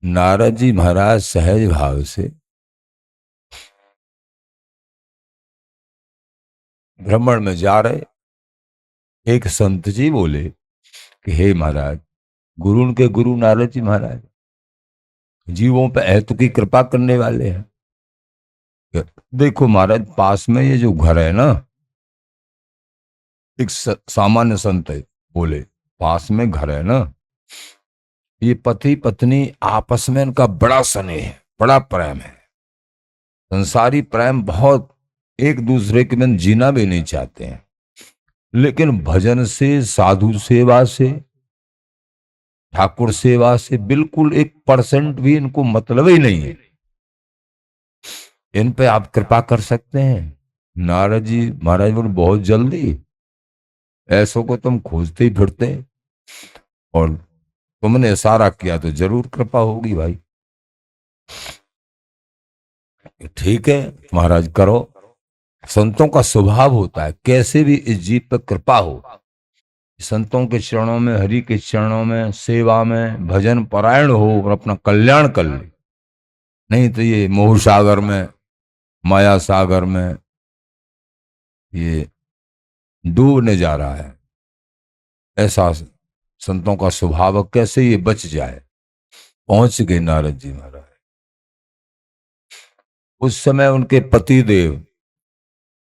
नारद जी महाराज सहज भाव से भ्रमण में जा रहे। एक संत जी बोले कि हे महाराज, गुरु के गुरु नारद जी महाराज जीवों पे ऐतु की कृपा करने वाले हैं। देखो महाराज, पास में ये जो घर है ना, एक सामान्य संत है, बोले पास में घर है ना, ये पति पत्नी आपस में इनका बड़ा स्नेह है, बड़ा प्रेम है, संसारी प्रेम बहुत, एक दूसरे के बिन जीना भी नहीं चाहते हैं। लेकिन भजन से, साधु सेवा से, ठाकुर सेवा से बिल्कुल 1% भी इनको मतलब ही नहीं है। इन पे आप कृपा कर सकते हैं। नारद जी महाराज बोले बहुत जल्दी, ऐसों को तुम खोजते ही फिरते और तुमने इशारा किया तो जरूर कृपा होगी भाई। ठीक है महाराज, करो। संतों का स्वभाव होता है कैसे भी इस जीव पर कृपा हो, संतों के चरणों में, हरि के चरणों में, सेवा में, भजन परायण हो और अपना कल्याण कर ले। नहीं तो ये मोह सागर में, माया सागर में ये डूबने जा रहा है। ऐसा संतों का स्वभाव, कैसे ये बच जाए। पहुंच गए नारद जी महाराज। उस समय उनके पति देव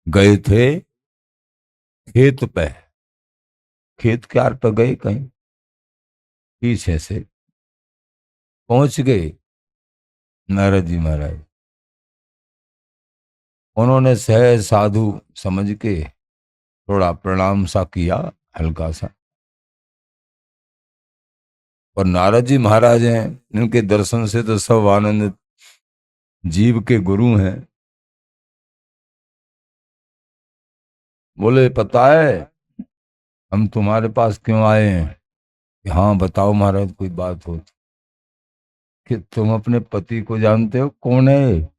गए थे खेत पे, खेत क्यार पे गए, कहीं पीछे से पहुंच गए नारद जी महाराज। उन्होंने सहज साधु समझ के थोड़ा प्रणाम सा किया, हल्का सा। और नारद जी महाराज हैं, इनके दर्शन से तो सब आनंदित, जीव के गुरु हैं। बोले पता है हम तुम्हारे पास क्यों आए हैं? कि हाँ बताओ महाराज, कोई बात हो तो। कि तुम अपने पति को जानते हो? कौन है?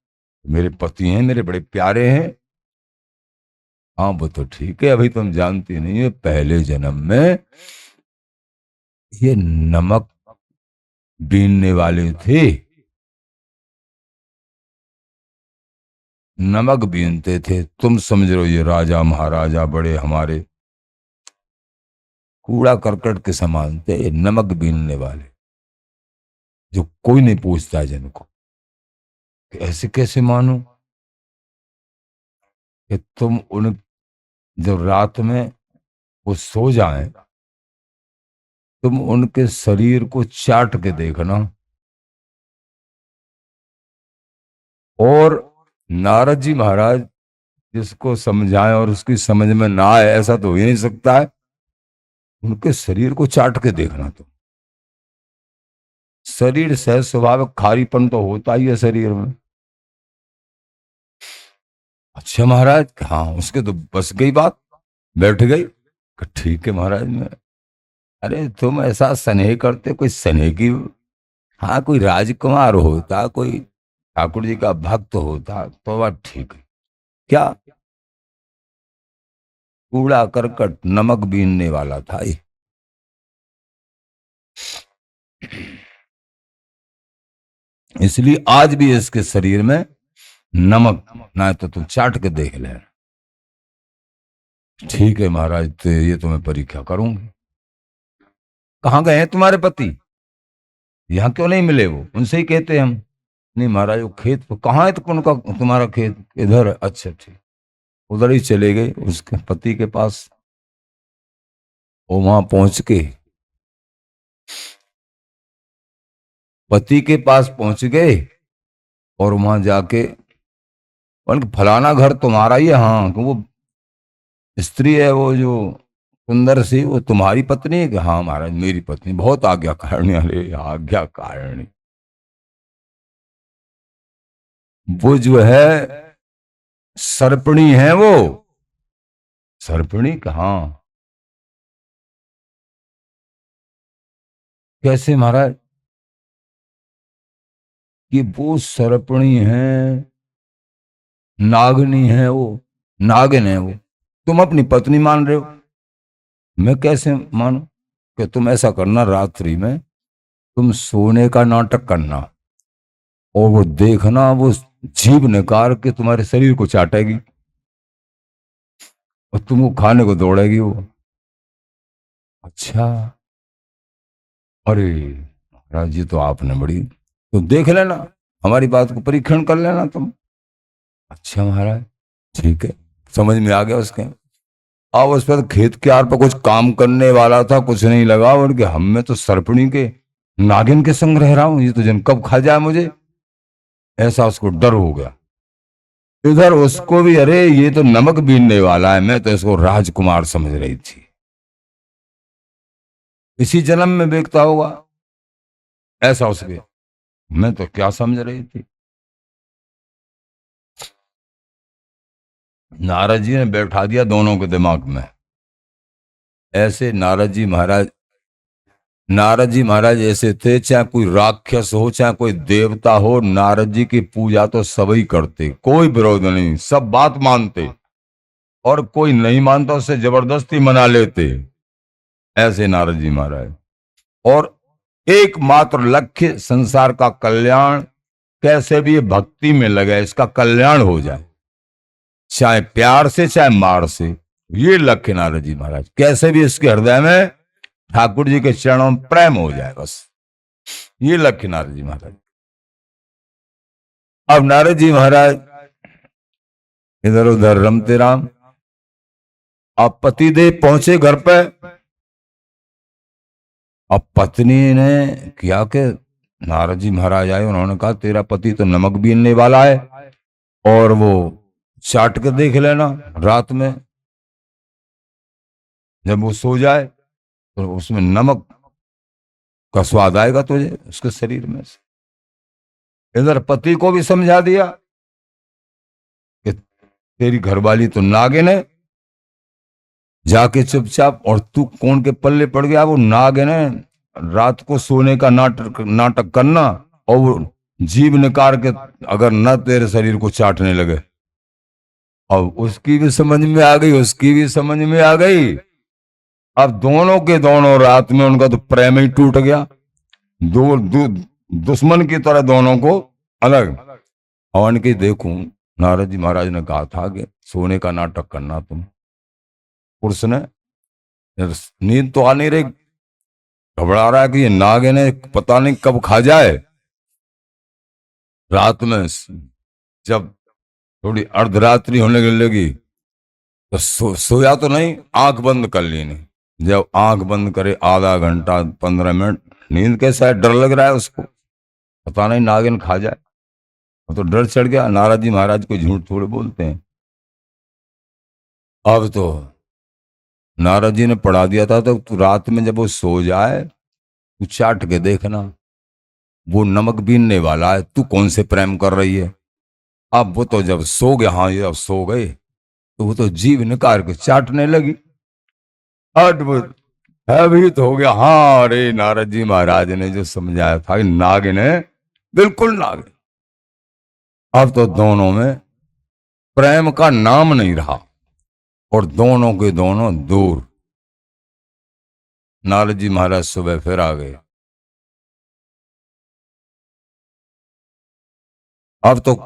मेरे पति हैं, मेरे बड़े प्यारे हैं। हाँ वो तो ठीक है, अभी तुम जानती नहीं हो, पहले जन्म में ये नमक बीनने वाले थे, नमक बीनते थे। तुम समझ रहे हो ये राजा महाराजा बड़े हमारे कूड़ा करकट के समान थे, ये नमक बीनने वाले, जो कोई नहीं पूछता है जिनको। कि ऐसे कैसे मानो कि तुम उन, जब रात में वो सो जाएं, तुम उनके शरीर को चाट के देखना। और नारद जी महाराज जिसको समझाएं और उसकी समझ में ना आए, ऐसा तो हो ही नहीं सकता है, उनके शरीर को चाट के देखना। तुम शरीर सहज स्वभाव खारीपन तो होता ही है शरीर में। अच्छा महाराज, हाँ उसके तो बस गई बात, बैठ गई। ठीक है महाराज, मैं, अरे तुम ऐसा स्नेह करते, कोई स्नेह की, हाँ कोई राजकुमार होता, कोई ठाकुर जी का भक्त होता तो बात ठीक है। क्या कूड़ा करकट नमक बीनने वाला था ये। इसलिए आज भी इसके शरीर में नमक ना, तो तुम चाट के देख ले। ठीक है महाराज, तो ये तो मैं परीक्षा करूंगी। कहाँ गए हैं तुम्हारे पति? यहाँ क्यों नहीं मिले? वो उनसे ही कहते हम। नहीं महाराज, वो खेत पे। कहाँ है तो उनका, तुम्हारा खेत इधर है? अच्छा ठीक। उधर ही चले गए उसके पति के पास। वो वहां पहुंच के पति के पास पहुंच गए और वहां जाके उनका फलाना घर तुम्हारा ही है? हाँ। वो स्त्री है वो जो सुंदर सी, वो तुम्हारी पत्नी है? कि हाँ महाराज मेरी पत्नी, बहुत आज्ञाकारिणी। अरे आज्ञाकारिणी, वो जो है सर्पणी है वो। सर्पणी कहाँ? कैसे महाराज? कि वो सर्पणी है, नागनी है वो, नागिन है वो। तुम अपनी पत्नी मान रहे हो, मैं कैसे मानूं? कि तुम ऐसा करना, रात्रि में तुम सोने का नाटक करना। और वो देखना, वो जीभ निकाल के तुम्हारे शरीर को चाटेगी और तुमको खाने को दौड़ेगी वो। अच्छा, अरे महाराज जी तो आपने बड़ी, तो देख लेना, हमारी बात को परीक्षण कर लेना तुम। अच्छा महाराज, ठीक है, समझ में आ गया उसके। अब उस पर खेत के आर पर कुछ काम करने वाला था, कुछ नहीं लगा, और कि हम में तो सरपणी के नागिन के संग रह रहा हूं, ये तो जन कब खा जाए मुझे, ऐसा उसको डर हो गया। इधर उसको भी, अरे ये तो नमक बीनने वाला है, मैं तो इसको राजकुमार समझ रही थी, इसी जन्म में देखता होगा, ऐसा उसके, मैं तो क्या समझ रही थी। नारद जी ने बैठा दिया दोनों के दिमाग में ऐसे। नारद जी महाराज ऐसे थे, चाहे कोई राक्षस हो चाहे कोई देवता हो, नारद जी की पूजा तो सभी करते, कोई विरोध नहीं, सब बात मानते, और कोई नहीं मानता उससे जबरदस्ती मना लेते, ऐसे नारद जी महाराज। और एकमात्र लक्ष्य संसार का कल्याण, कैसे भी ये भक्ति में लगे, इसका कल्याण हो जाए, चाहे प्यार से चाहे मार से, ये लक्ष्य नारद जी महाराज, कैसे भी इसके हृदय में ठाकुर जी के चरणों में प्रेम हो जाए, बस ये लक्ष्य नारद जी महाराज। अब नारद जी महाराज इधर उधर रमते राम। अब पतिदेव पहुंचे घर पे। अब पत्नी ने किया कि नारद जी महाराज आए, उन्होंने कहा तेरा पति तो नमक बीनने वाला है, और वो चाट के देख लेना रात में, जब वो सो जाए तो उसमें नमक का स्वाद आएगा तुझे उसके शरीर में से। इधर पति को भी समझा दिया कि तेरी घरवाली तो नागिन है, जाके चुपचाप, और तू कौन के पल्ले पड़ गया, वो नागिन है, रात को सोने का नाटक नाटक करना, और वो जीभ निकाल के अगर न तेरे शरीर को चाटने लगे। अब उसकी भी समझ में आ गई, उसकी भी समझ में आ गई। अब दोनों के दोनों रात में उनका तो प्रेम ही टूट गया, दुश्मन की तरह दोनों को अलग। हवन की देखूं, नारद जी महाराज ने कहा था कि सोने का नाटक करना तुम, पुरुष ने, नींद तो आ नहीं रही, घबरा रहा है कि ये नागिन है, पता नहीं कब खा जाए। रात में जब थोड़ी अर्धरात्रि होने लगी तो सोया तो नहीं, आंख बंद कर ली नहीं। जब आंख बंद करे आधा घंटा 15 मिनट, नींद कैसा है, डर लग रहा है उसको, पता नहीं नागिन खा जाए, तो डर चढ़ गया। नारद जी महाराज को झूठ थोड़े बोलते हैं। अब तो नारद जी ने पढ़ा दिया था, तो तू रात में जब वो सो जाए, तू चाट के देखना, वो नमक बीनने वाला है, तू कौन से प्रेम कर रही है। अब वो तो जब सो गया, हाँ ये अब सो गए, तो वो तो जीभ निकाल के चाटने लगी। अद्भुत, भयभीत हो गया। हाँ, अरे नारद जी महाराज ने जो समझाया था, नागिन है, बिल्कुल नागिन। अब तो दोनों में प्रेम का नाम नहीं रहा, और दोनों के दोनों दूर। नारद जी महाराज सुबह फिर आ गए। अब तो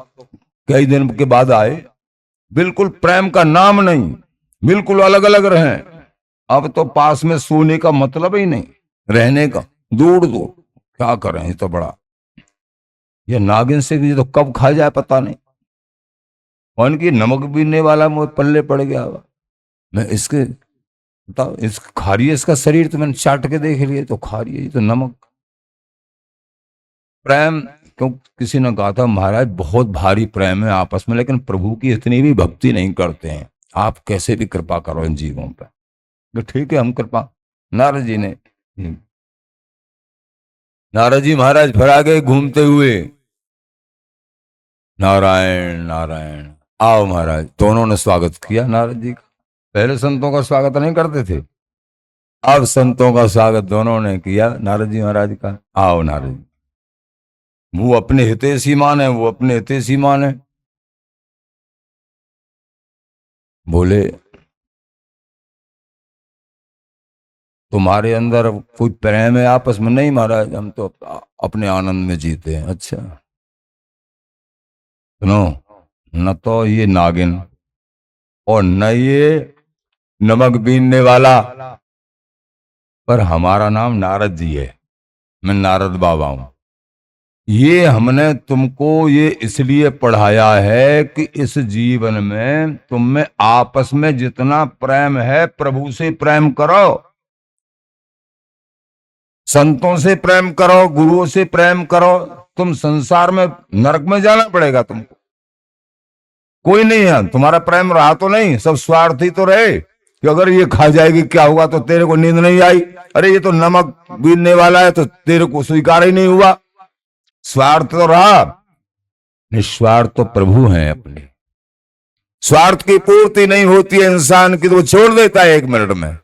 कई दिन के बाद आए, बिल्कुल प्रेम का नाम नहीं, बिल्कुल अलग अलग रहे। अब तो पास में सोने का मतलब ही नहीं, रहने का दूर दूर। क्या करें, ये तो बड़ा, ये नागिन से भी तो कब खा जाए पता नहीं। कौन की नमक बीनने वाला मुझे पल्ले पड़ गया, मैं इसके, बताओ, इस खा रही है इसका शरीर, तो मैंने चाट के देख लिया, तो खा रही है, ये तो नमक। प्रेम, क्यों, किसी ने कहा था महाराज बहुत भारी प्रेम है आपस में, लेकिन प्रभु की इतनी भी भक्ति नहीं करते हैं, आप कैसे भी कृपा करो इन जीवों पर। तो ठीक है, हम कृपा। नारद जी ने, नारद जी महाराज फिर आ गए घूमते हुए। नारायण नारायण, आओ महाराज, दोनों ने स्वागत किया नारद जी का। पहले संतों का स्वागत नहीं करते थे, अब संतों का स्वागत दोनों ने किया नारद जी महाराज का। आओ नारद जी, वो अपने हितैषी मान है, वो अपने हितैषी मान है। बोले तुम्हारे अंदर कोई प्रेम है आपस में? नहीं महाराज, हम तो अपने आनंद में जीते हैं। अच्छा, सुनो, न तो ये नागिन और न ये नमक बीनने वाला, पर हमारा नाम नारद जी है। मैं नारद बाबा हूं। ये हमने तुमको ये इसलिए पढ़ाया है कि इस जीवन में तुम में आपस में जितना प्रेम है प्रभु से प्रेम करो, संतों से प्रेम करो, गुरुओं से प्रेम करो। तुम संसार में नरक में जाना पड़ेगा तुमको। कोई नहीं है तुम्हारा प्रेम रहा तो नहीं, सब स्वार्थी तो रहे कि अगर ये खा जाएगी क्या होगा, तो तेरे को नींद नहीं आई, अरे ये तो नमक बीनने वाला है तो तेरे को स्वीकार ही नहीं हुआ। स्वार्थ तो रहा, निस्वार्थ तो प्रभु हैं अपने। स्वार्थ की पूर्ति नहीं होती है इंसान की तो वो छोड़ देता है 1 मिनट में।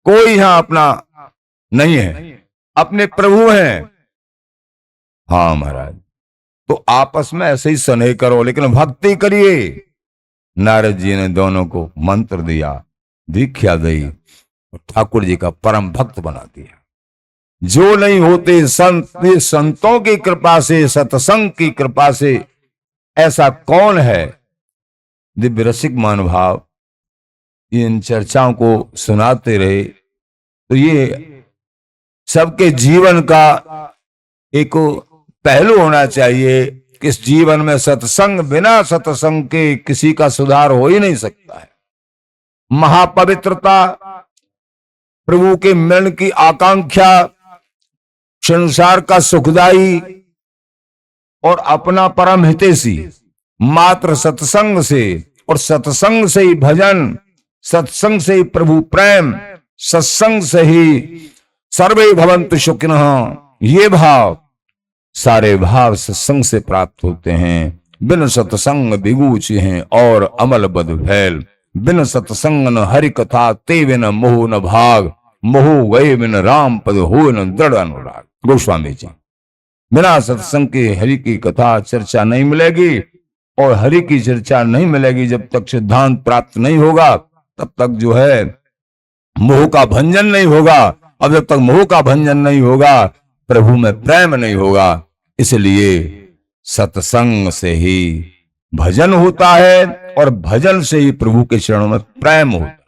कोई यहां अपना नहीं है, अपने प्रभु हैं। हाँ महाराज, तो आपस में ऐसे ही स्नेह करो, लेकिन भक्ति करिए। नारद जी ने दोनों को मंत्र दिया, दीक्षा दी, ठाकुर जी का परम भक्त बना दिया। जो नहीं होते संतों की कृपा से, सत्संग की कृपा से। ऐसा कौन है? दिव्य रसिक महानुभाव इन चर्चाओं को सुनाते रहे तो ये सबके जीवन का एक पहलू होना चाहिए कि इस जीवन में सत्संग, बिना सत्संग के किसी का सुधार हो ही नहीं सकता है। महापवित्रता, प्रभु के मिलन की आकांक्षा, संसार का सुखदाई और अपना परम हितैषी मात्र सत्संग से, और सत्संग से ही भजन, सत्संग से ही प्रभु प्रेम, सत्संग से ही सर्वे भवन्तु सुखिनः, ये भाव, सारे भाव सत्संग से प्राप्त होते हैं। बिन सत्संग बिगूच हैं और अमल बद फैल, बिन सत्संग न हरि कथा ते बिन मोह न भाग, मोह गए बिन राम पद हो न दृढ़ अनुराग। गोस्वामी जी, बिना सत्संग के हरि की कथा चर्चा नहीं मिलेगी, और हरि की चर्चा नहीं मिलेगी जब तक सिद्धांत प्राप्त नहीं होगा, तब तक जो है मोह का भंजन नहीं होगा। अब जब तक मोह का भंजन नहीं होगा, प्रभु में प्रेम नहीं होगा। इसलिए सत्संग से ही भजन होता है, और भजन से ही प्रभु के चरणों में प्रेम होता है।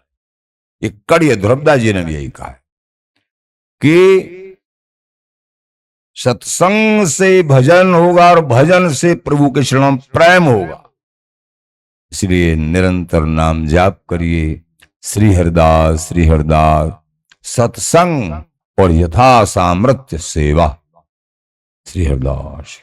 एक कड़िय ध्रुवदास जी ने भी यही कहा है कि सत्संग से भजन होगा और भजन से प्रभु के चरणों में प्रेम होगा। इसलिए निरंतर नाम जाप करिए, श्री हरिदास श्री हरिदास, सत्संग और यथा सामर्थ्य सेवा। श्री हरिदास।